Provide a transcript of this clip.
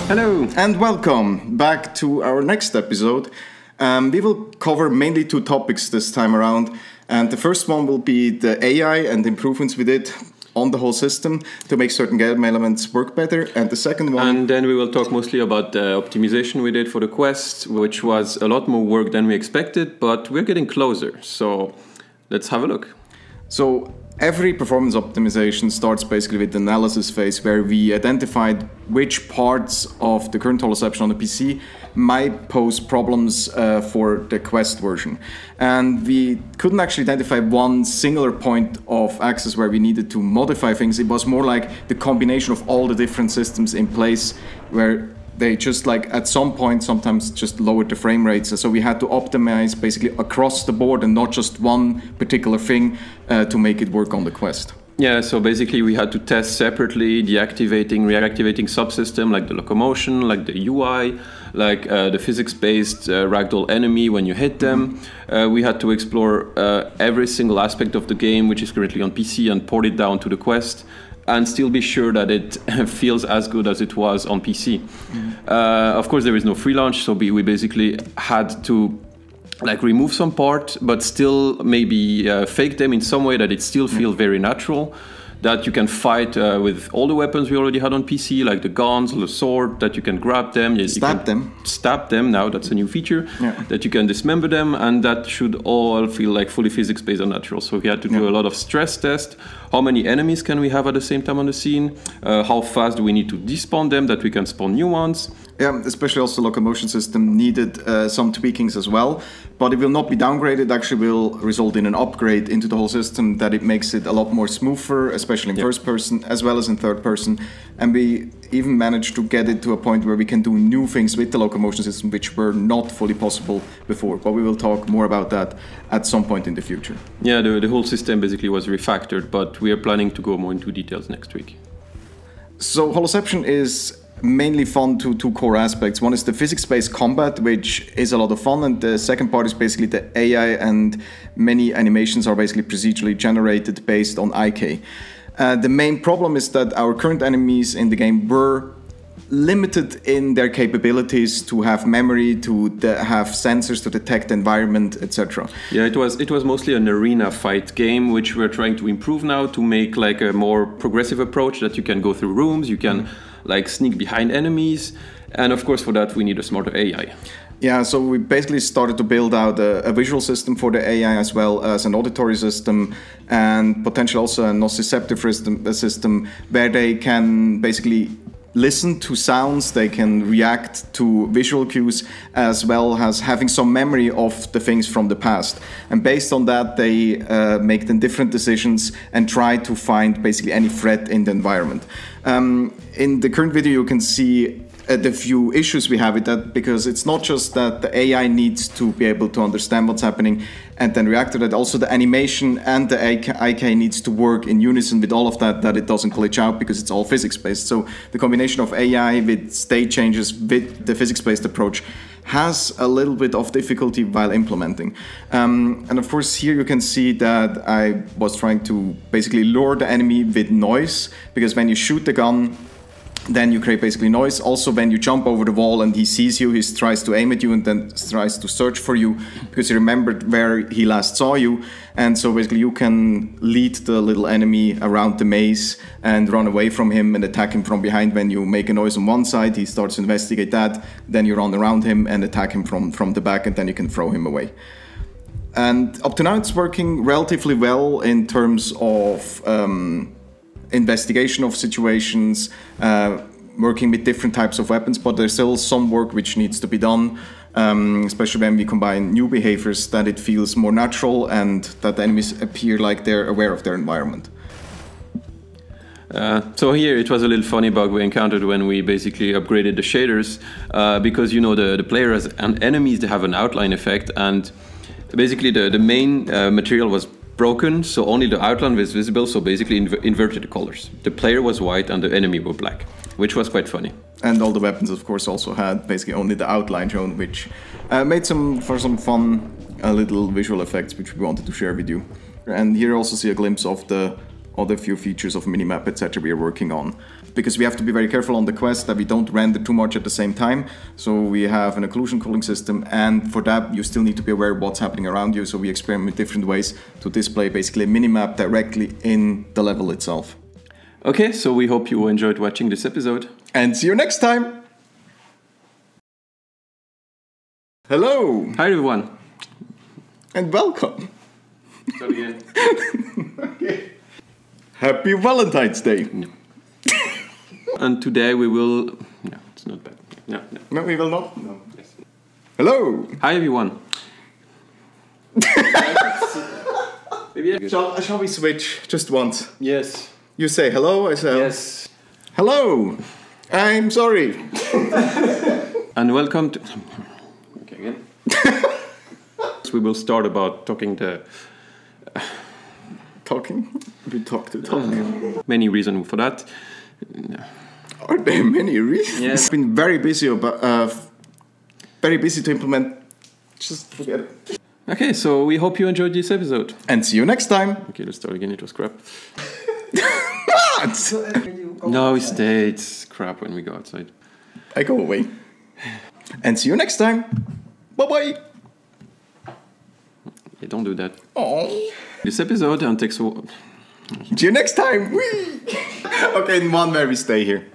Hello! And welcome back to our next episode. We will cover mainly two topics this time around. And the first one will be the AI and improvements we did on the whole system to make certain game elements work better. And the second one... And then we will talk mostly about the optimization we did for the Quest, which was a lot more work than we expected, but we're getting closer. So let's have a look. So every performance optimization starts basically with the analysis phase, where we identified which parts of the current Holoception on the PC might pose problems for the Quest version. And we couldn't actually identify one singular point of access where we needed to modify things. It was more like the combination of all the different systems in place, where they just like at some point sometimes just lowered the frame rates. So we had to optimize basically across the board and not just one particular thing to make it work on the Quest. Yeah, so basically we had to test separately the activating, reactivating subsystem, like the locomotion, like the UI, like the physics-based ragdoll enemy when you hit them. We had to explore every single aspect of the game, which is currently on PC, and port it down to the Quest, and still be sure that it feels as good as it was on PC. Of course, there is no free launch, so we basically had to like remove some part, but still maybe fake them in some way that it still feels very natural, that you can fight with all the weapons we already had on PC, like the guns or the sword, that you can grab them. Stab them. Now that's a new feature, that you can dismember them, and that should all feel like fully physics-based and natural. So we had to do a lot of stress test. How many enemies can we have at the same time on the scene? How fast do we need to despawn them, that we can spawn new ones? Yeah, especially also the locomotion system needed some tweakings as well, but it will not be downgraded. It actually will result in an upgrade into the whole system, that it makes it a lot more smoother, especially in first person as well as in third person. And we even managed to get it to a point where we can do new things with the locomotion system which were not fully possible before. But we will talk more about that at some point in the future. Yeah, the whole system basically was refactored, but we are planning to go more into details next week. So Holoception is mainly fun to two core aspects. One is the physics-based combat, which is a lot of fun, and the second part is basically the AI, and many animations are basically procedurally generated based on IK. The main problem is that our current enemies in the game were limited in their capabilities to have memory, to have sensors to detect the environment, etc. Yeah, it was mostly an arena fight game, which we're trying to improve now to make like a more progressive approach, that you can go through rooms, you can like sneak behind enemies, and of course for that we need a smarter AI. Yeah, so we basically started to build out a visual system for the AI, as well as an auditory system, and potentially also a nociceptive system where they can basically listen to sounds, they can react to visual cues, as well as having some memory of the things from the past. And based on that, they make then different decisions and try to find basically any threat in the environment. In the current video, you can see the few issues we have with that, because it's not just that the AI needs to be able to understand what's happening and then react to that. Also the animation and the IK needs to work in unison with all of that, that it doesn't glitch out, because it's all physics-based. So the combination of AI with state changes with the physics-based approach has a little bit of difficulty while implementing. And of course here you can see that I was trying to basically lure the enemy with noise, because when you shoot the gun, then you create basically noise. Also, when you jump over the wall and he sees you, he tries to aim at you and then tries to search for you, because he remembered where he last saw you. And so basically you can lead the little enemy around the maze and run away from him and attack him from behind. When you make a noise on one side, he starts to investigate that. Then you run around him and attack him from the back, and then you can throw him away. And up to now it's working relatively well in terms of investigation of situations, working with different types of weapons, but there's still some work which needs to be done, especially when we combine new behaviors, that it feels more natural and that the enemies appear like they're aware of their environment. So here it was a little funny bug we encountered when we basically upgraded the shaders, because you know the players and enemies, they have an outline effect, and basically the main material was broken, so only the outline was visible, so basically inverted the colors. The player was white and the enemy were black, which was quite funny. And all the weapons of course also had basically only the outline shown, which made for some fun little visual effects which we wanted to share with you. And here you also see a glimpse of the other few features of minimap, etc. we are working on. Because we have to be very careful on the Quest that we don't render too much at the same time. So we have an occlusion cooling system, and for that you still need to be aware of what's happening around you. So we experiment with different ways to display basically a minimap directly in the level itself. Okay, so we hope you enjoyed watching this episode. And see you next time! Hello! Hi everyone! And welcome! Start again. Okay. Happy Valentine's Day! No. And today we will... No, it's not bad. No. No, we will not? No. Yes. Hello! Hi everyone! Shall we switch just once? Yes. You say hello, I say Yes. hello! I'm sorry! And welcome to... Okay, again. We will start about talking the... Talking? We talk to talk. Many reasons for that. Are there many reasons? Yes. I've been very busy to implement. Just forget it. Okay, so we hope you enjoyed this episode. And see you next time. Okay, let's start again. It was crap. What? No, it's crap when we go outside. I go away. And see you next time. Bye bye. Yeah, don't do that. Oh. This episode and takes. See you next time. Whee! Okay, in one where we stay here.